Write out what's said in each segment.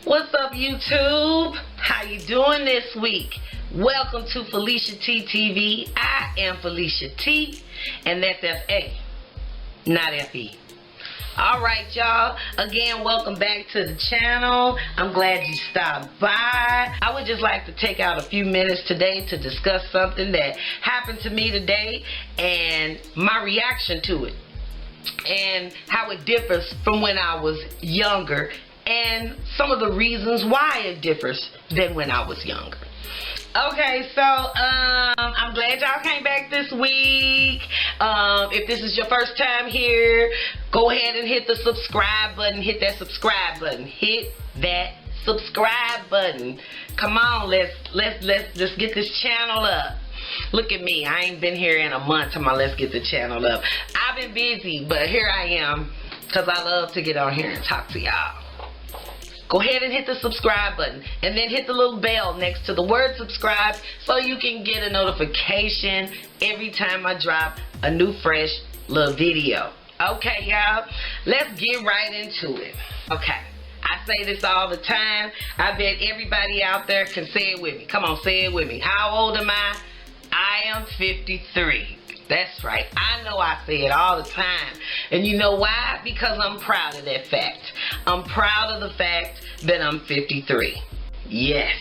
What's up, YouTube? How you doing this week? Welcome to Felicia T TV. I am Felicia T, and that's F-A, not F-E. Alright, y'all. Again, welcome back to the channel. I'm glad you stopped by. I would just like to take out a few minutes today to discuss something that happened to me today and my reaction to it, and how it differs from when I was younger, and some of the reasons why it differs than when I was younger. Okay, so I'm glad y'all came back this week. If this is your first time here, go ahead and hit the subscribe button. Hit that subscribe button. Hit that subscribe button. Come on, let's get this channel up. Look at me. I ain't been here in a month. Let's get the channel up. I've been busy, but here I am, because I love to get on here and talk to y'all. Go ahead and hit the subscribe button, and then hit the little bell next to the word subscribe so you can get a notification every time I drop a new fresh little video. Okay, y'all, let's get right into it. Okay, I say this all the time. I bet everybody out there can say it with me. Come on, say it with me. How old am I? I am 53. That's right. I know I say it all the time. And you know why? Because I'm proud of that fact. I'm proud of the fact that I'm 53. Yes,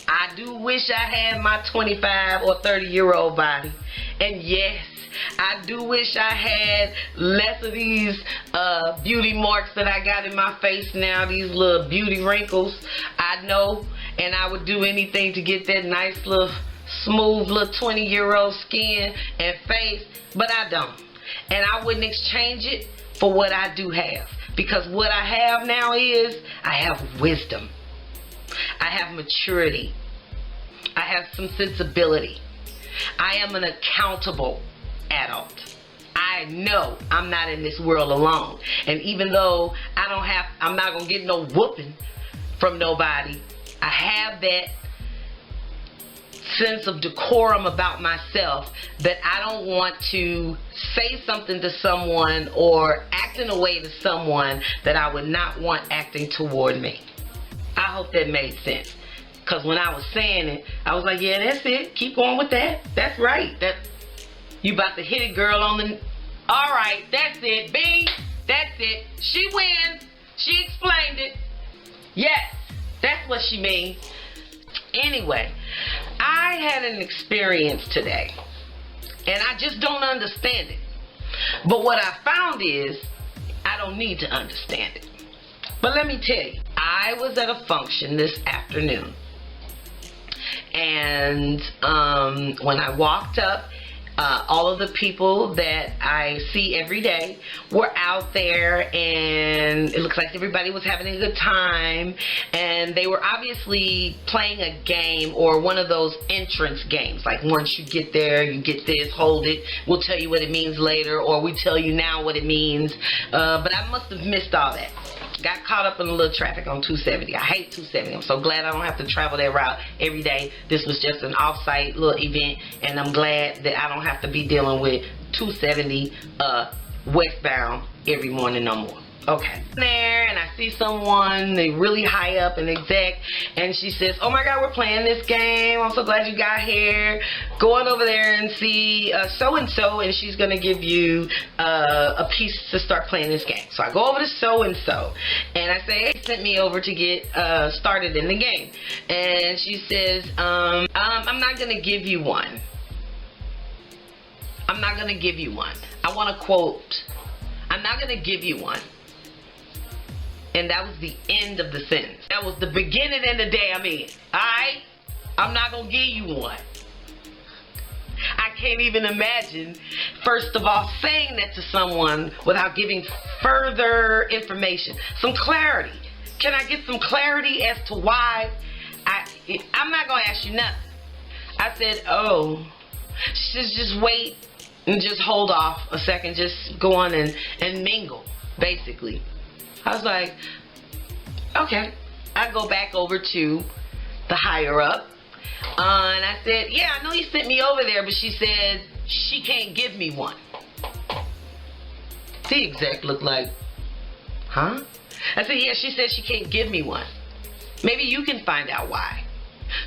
I do wish I had my 25 or 30-year-old body. And yes, I do wish I had less of these beauty marks that I got in my face now, these little beauty wrinkles. I know, and I would do anything to get that nice little smooth little 20-year-old skin and face, but I don't. And I wouldn't exchange it for what I do have, because what I have now is I have wisdom, I have maturity, I have some sensibility, I am an accountable adult. I know I'm not in this world alone, and even though I'm not gonna get no whooping from nobody, I have that sense of decorum about myself that I don't want to say something to someone or act in a way to someone that I would not want acting toward me. I hope that made sense, because when I was saying it, I was like, yeah, that's it, keep going with that, that's right, that you about to hit it, girl, on the, all right, that's it, B, that's it, she wins, she explained it, yes, that's what she means. Anyway, I had an experience today, and I just don't understand it. But what I found is, I don't need to understand it. But let me tell you, I was at a function this afternoon, and when I walked up, all of the people that I see every day were out there, and it looks like everybody was having a good time, and they were obviously playing a game, or one of those entrance games, like once you get there, you get this, hold it, we'll tell you what it means later, or we tell you now what it means, but I must have missed all that. Got caught up in a little traffic on 270. I hate 270. I'm so glad I don't have to travel that route every day. This was just an off-site little event, and I'm glad that I don't have to be dealing with 270 westbound every morning no more. Okay. There, and I see someone, they really high up, an exec, and she says, oh my God, we're playing this game. I'm so glad you got here. Go on over there and see so-and-so, and she's going to give you a piece to start playing this game. So I go over to so-and-so, and I say, hey, sent me over to get started in the game. And she says, I'm not going to give you one. I'm not going to give you one. I want to quote, I'm not going to give you one. And that was the end of the sentence. That was the beginning and the day I'm in. Alright? I'm not going to give you one. I can't even imagine, first of all, saying that to someone without giving further information. Some clarity. Can I get some clarity as to why? I'm not going to ask you nothing. I said, oh. She says, just wait and just hold off a second. Just go on and mingle, basically. I was like, okay. I go back over to the higher up, and I said, yeah, I know you sent me over there, but she said she can't give me one. The exec looked like, huh? I said, yeah, she said she can't give me one. Maybe you can find out why.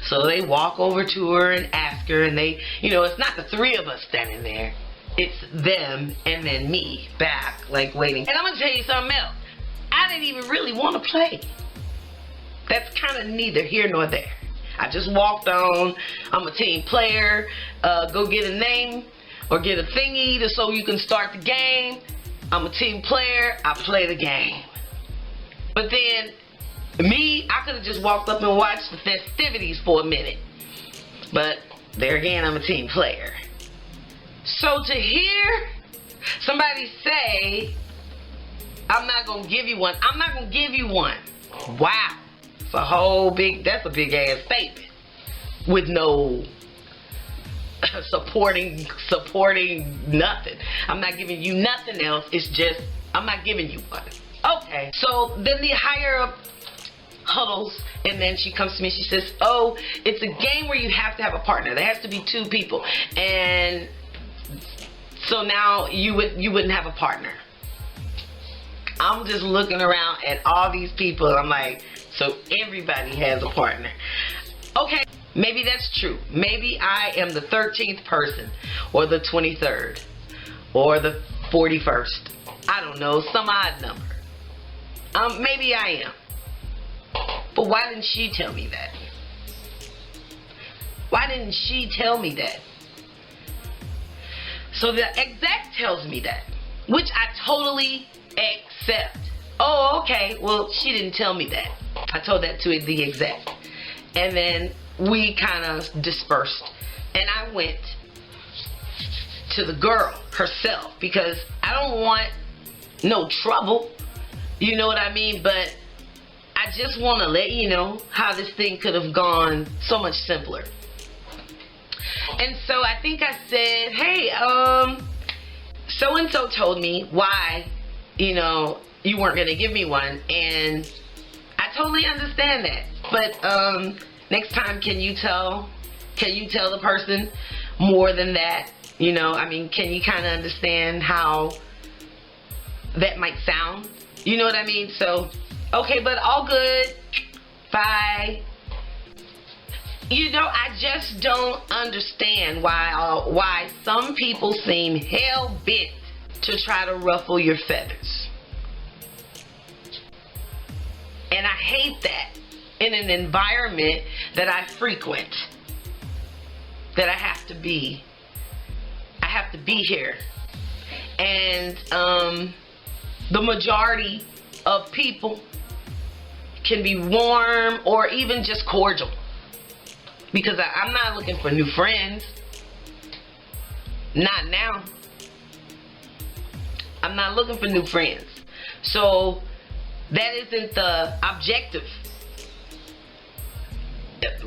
So they walk over to her and ask her, and they, it's not the three of us standing there. It's them and then me back, like waiting. And I'm going to tell you something else. I didn't even really want to play. That's kind of neither here nor there. I just walked on. I'm a team player. Go get a name or get a thingy so you can start the game. I'm a team player. I play the game. But then me, I could have just walked up and watched the festivities for a minute. But there again, I'm a team player. So to hear somebody say, I'm not going to give you one. I'm not going to give you one. Wow. That's a big ass statement. With no supporting nothing. I'm not giving you nothing else. It's just, I'm not giving you one. Okay. So then the higher up huddles, and then she comes to me, she says, oh, it's a game where you have to have a partner. There has to be two people. And so now you wouldn't have a partner. I'm just looking around at all these people. I'm like, so everybody has a partner. Okay, maybe that's true. Maybe I am the 13th person, or the 23rd, or the 41st. I don't know, some odd number. Maybe I am. But why didn't she tell me that? Why didn't she tell me that? So the exec tells me that, which I totally accept. Oh, okay, well, she didn't tell me that. I told that to the exec. And then we kind of dispersed. And I went to the girl herself because I don't want no trouble. You know what I mean? But I just want to let you know how this thing could have gone so much simpler. And so I think I said, hey, so-and-so told me why, you weren't going to give me one. And I totally understand that. But next time, can you tell the person more than that? Can you kind of understand how that might sound? You know what I mean? So, okay, but all good. Bye. I just don't understand why some people seem hell-bent to try to ruffle your feathers. And I hate that in an environment that I frequent, that I have to be here. And the majority of people can be warm or even just cordial. Because I'm not looking for new friends. Not now. I'm not looking for new friends. So that isn't the objective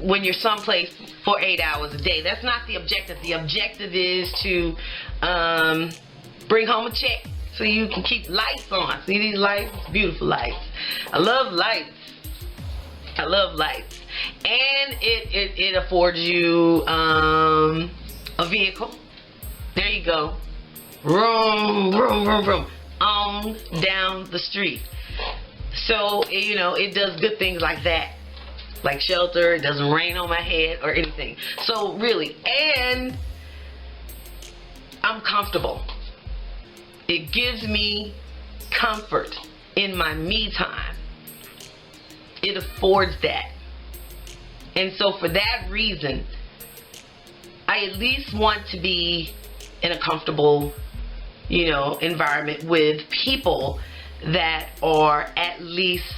when you're someplace for 8 hours a day. That's not the objective. The objective is to bring home a check so you can keep lights on. See these lights? Beautiful lights. I love lights. I love lights. And it affords you a vehicle. There you go. Vroom, vroom, vroom, vroom. On down the street. So, it does good things like that. Like shelter, it doesn't rain on my head or anything. So really, and I'm comfortable. It gives me comfort in my me time. It affords that. And so for that reason, I at least want to be in a comfortable, environment with people that are at least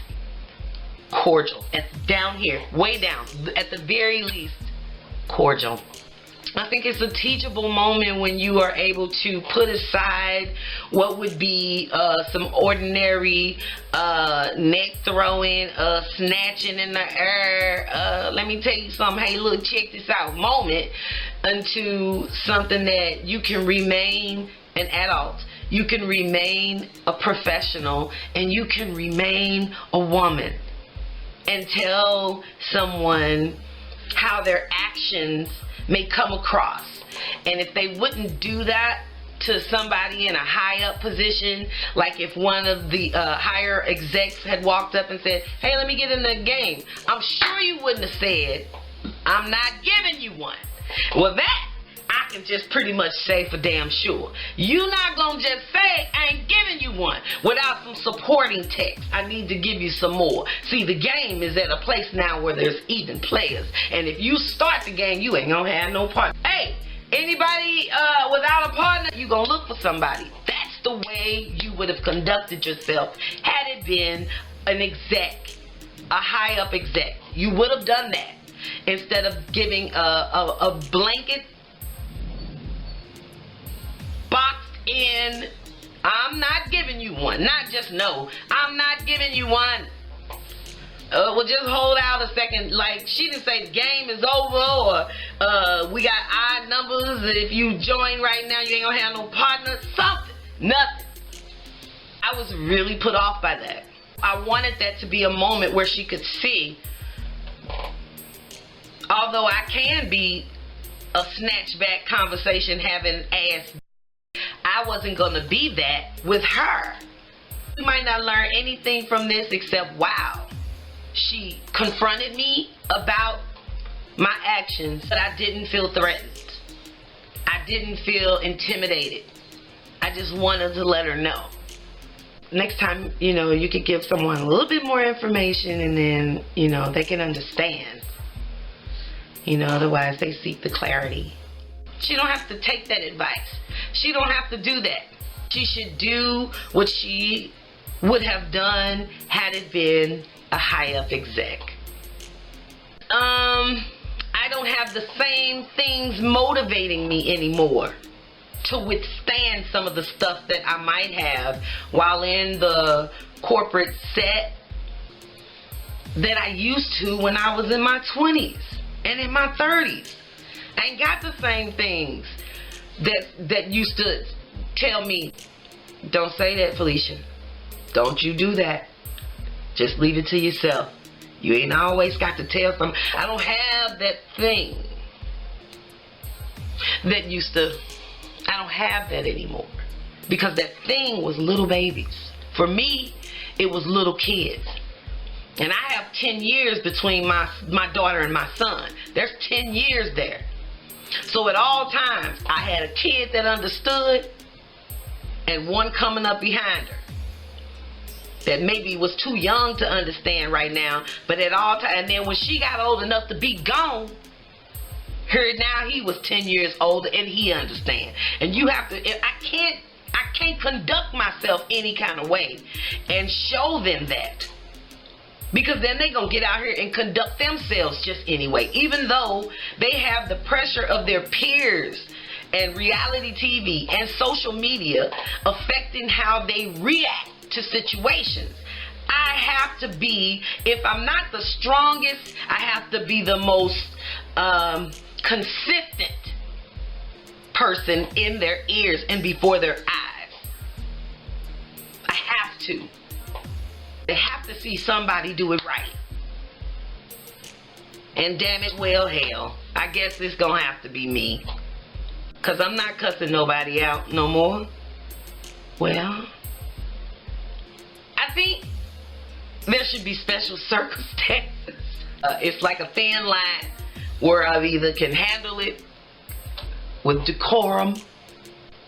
cordial. Down here, way down, at the very least, cordial. I think it's a teachable moment when you are able to put aside what would be some ordinary neck throwing, snatching in the air, let me tell you something, hey look, check this out moment, into something that you can remain an adult, you can remain a professional, and you can remain a woman, and tell someone how their actions may come across. And if they wouldn't do that, to somebody in a high up position, like if one of the higher execs had walked up and said, hey, let me get in the game, I'm sure you wouldn't have said, I'm not giving you one. Well, that I can just pretty much say for damn sure. You're not gonna just say, I ain't giving you one without some supporting text. I need to give you some more. See, the game is at a place now where there's even players. And if you start the game, you ain't gonna have no partner. Hey, anybody without a partner, you gonna look for somebody. That's the way you would have conducted yourself had it been an exec, a high up exec. You would have done that instead of giving a blanket boxed in, I'm not giving you one. Not just no, I'm not giving you one. Well, just hold out a second. Like, she didn't say the game is over, or we got odd numbers. If you join right now, you ain't gonna have no partner. Something. Nothing. I was really put off by that. I wanted that to be a moment where she could see, although I can be a snatchback conversation having ass, I wasn't gonna be that with her. You might not learn anything from this except, wow, she confronted me about my actions, but I didn't feel threatened. I didn't feel intimidated. I just wanted to let her know. Next time, you could give someone a little bit more information, and then, they can understand. Otherwise they seek the clarity. She don't have to take that advice. She don't have to do that. She should do what she would have done had it been a high up exec. I don't have the same things motivating me anymore to withstand some of the stuff that I might have while in the corporate set that I used to when I was in my 20s and in my 30s. I ain't got the same things that used to tell me, don't say that, Felicia. Don't you do that. Just leave it to yourself. You ain't always got to tell some. I don't have that thing that used to, I don't have that anymore. Because that thing was little babies. For me, it was little kids. And I have 10 years between my daughter and my son. There's 10 years there. So at all times, I had a kid that understood and one coming up behind her that maybe was too young to understand right now, but at all times. And then when she got old enough to be gone, now he was 10 years older and he understand. And you have to, I can't conduct myself any kind of way and show them that. Because then they're going to get out here and conduct themselves just anyway. Even though they have the pressure of their peers and reality TV and social media affecting how they react to situations. I have to be, if I'm not the strongest, I have to be the most consistent person in their ears and before their eyes. I have to. They have to see somebody do it right. And damn it, well, hell, I guess it's gonna have to be me. Cause I'm not cussing nobody out no more. Well, I think there should be special circumstances. It's like a thin line where I either can handle it with decorum,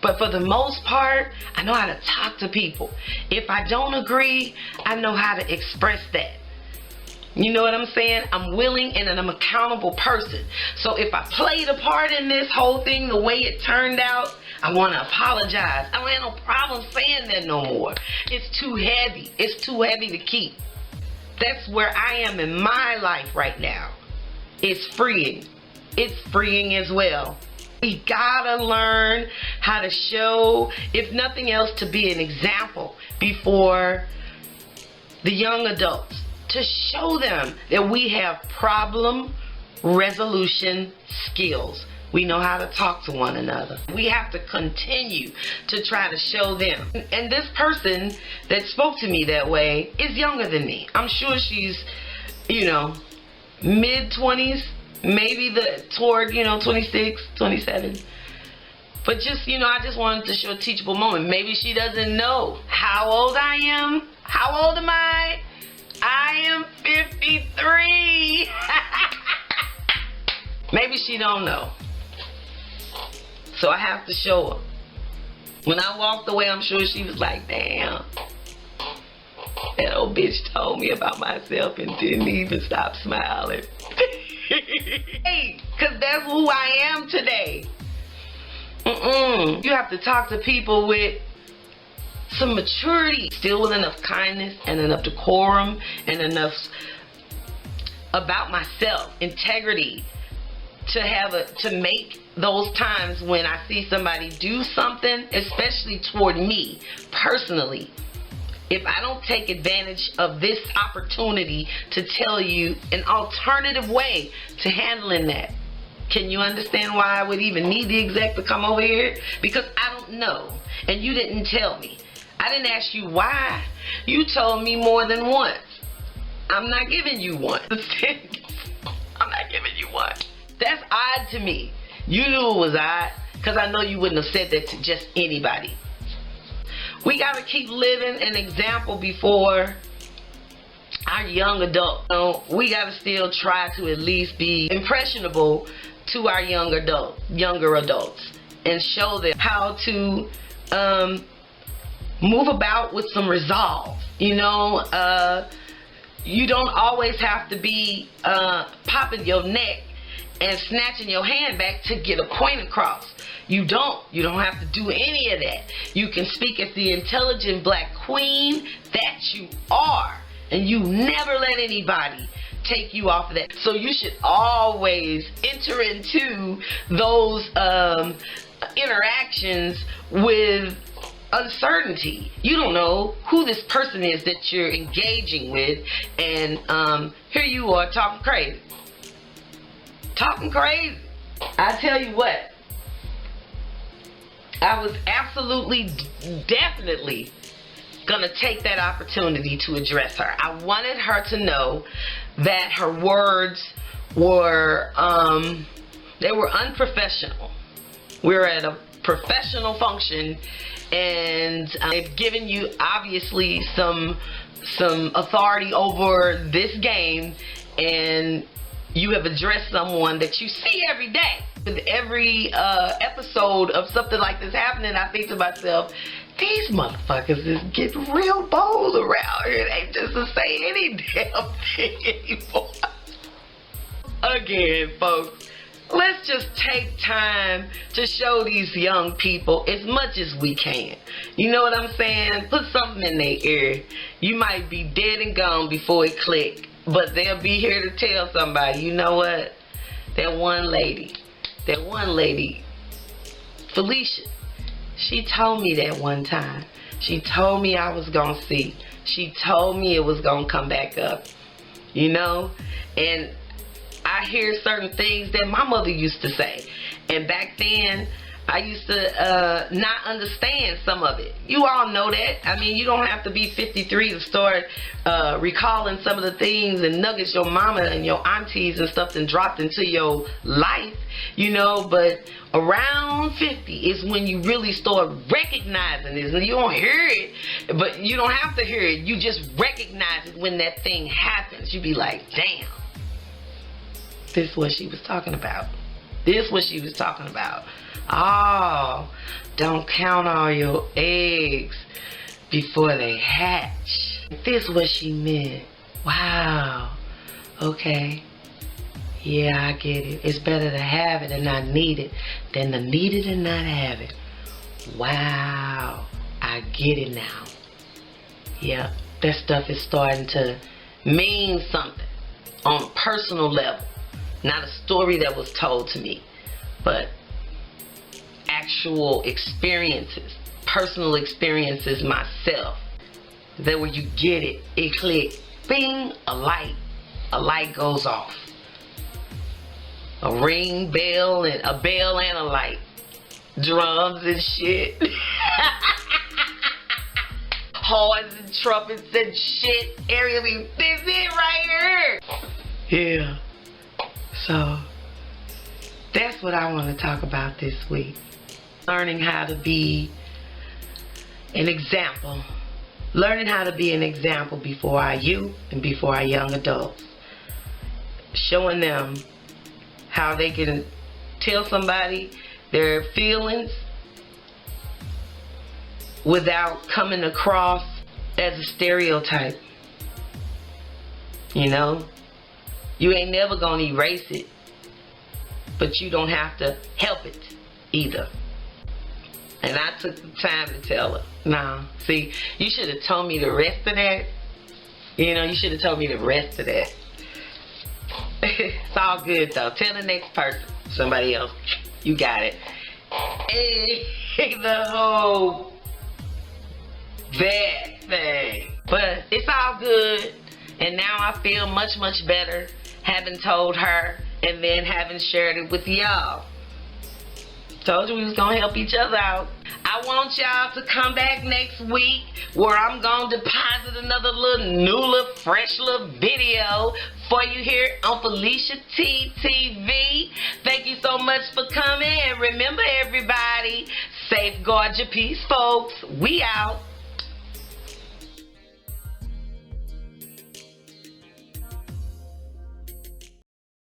but for the most part, I know how to talk to people. If I don't agree, I know how to express that. You know what I'm saying? I'm willing and I'm an accountable person. So if I played a part in this whole thing the way it turned out, I want to apologize. I don't have no problem saying that no more. It's too heavy. It's too heavy to keep. That's where I am in my life right now. It's freeing. It's freeing as well. We gotta learn how to show, if nothing else, to be an example before the young adults. To show them that we have problem resolution skills. We know how to talk to one another. We have to continue to try to show them. And this person that spoke to me that way is younger than me. I'm sure she's, mid-20s, maybe toward 26, 27. But just, I just wanted to show a teachable moment. Maybe she doesn't know how old I am. How old am I? I am 53. Maybe she don't know. So I have to show her. When I walked away, I'm sure she was like, damn. That old bitch told me about myself and didn't even stop smiling. Hey, because that's who I am today. You have to talk to people with some maturity, still with enough kindness and enough decorum and enough about myself, integrity, to make those times when I see somebody do something, especially toward me personally, if I don't take advantage of this opportunity to tell you an alternative way to handling that. Can you understand why I would even need the exec to come over here? Because I don't know. And you didn't tell me. I didn't ask you why. You told me more than once. I'm not giving you one. I'm not giving you one. That's odd to me. You knew it was odd because I know you wouldn't have said that to just anybody. We got to keep living an example before our young adult. We got to still try to at least be impressionable to our younger adults and show them how to move about with some resolve. You don't always have to be popping your neck and snatching your hand back to get a point across. You don't have to do any of that. You can speak as the intelligent black queen that you are, and you never let anybody take you off of that. So you should always enter into those interactions with uncertainty. You don't know who this person is that you're engaging with, and here you are talking crazy. I tell you what, I was absolutely, definitely gonna take that opportunity to address her. I wanted her to know that her words were, they were unprofessional. We're at a professional function, and they've given you obviously some authority over this game, and you have addressed someone that you see every day. With every episode of something like this happening, I think to myself, these motherfuckers is getting real bold around here. They just don't say any damn thing anymore. Again, folks, let's just take time to show these young people as much as we can. You know what I'm saying? Put something in their ear. You might be dead and gone before it click, but they'll be here to tell somebody, you know what? That one lady, Felicia, she told me that one time. She told me I was going to see. She told me it was going to come back up. And I hear certain things that my mother used to say. And back then, I used to not understand some of it. You all know that. I mean, you don't have to be 53 to start recalling some of the things and nuggets your mama and your aunties and stuff that dropped into your life, but around 50 is when you really start recognizing this. And you don't hear it, but you don't have to hear it. You just recognize it when that thing happens. You be like, damn, this is what she was talking about. Oh, don't count all your eggs before they hatch. This is what she meant. Wow. Okay. Yeah, I get it. It's better to have it and not need it than to need it and not have it. Wow. I get it now. Yeah, that stuff is starting to mean something on a personal level. Not a story that was told to me, but actual experiences, personal experiences myself. That when you get it, it clicks, bing, a light goes off. A ring, bell, and a light. Drums and shit. Horns and trumpets and shit. Everything. This is it right here. Yeah. So, that's what I want to talk about this week. learning how to be an example. Learning how to be an example before our youth and before our young adults. Showing them how they can tell somebody their feelings without coming across as a stereotype. You know? You ain't never gonna erase it, but you don't have to help it either. And I took the time to tell her, nah, see, you should have told me the rest of that. You know, you should have told me the rest of that. It's all good though. Tell the next person, somebody else. You got it. Hey, the whole bad thing. But it's all good. And now I feel much, much better having told her and then having shared it with y'all. Told you we was gonna help each other out. I want y'all to come back next week where I'm gonna deposit another little fresh little video for you here on Felicia T TV. Thank you so much for coming. And remember, everybody, safeguard your peace, folks. We out.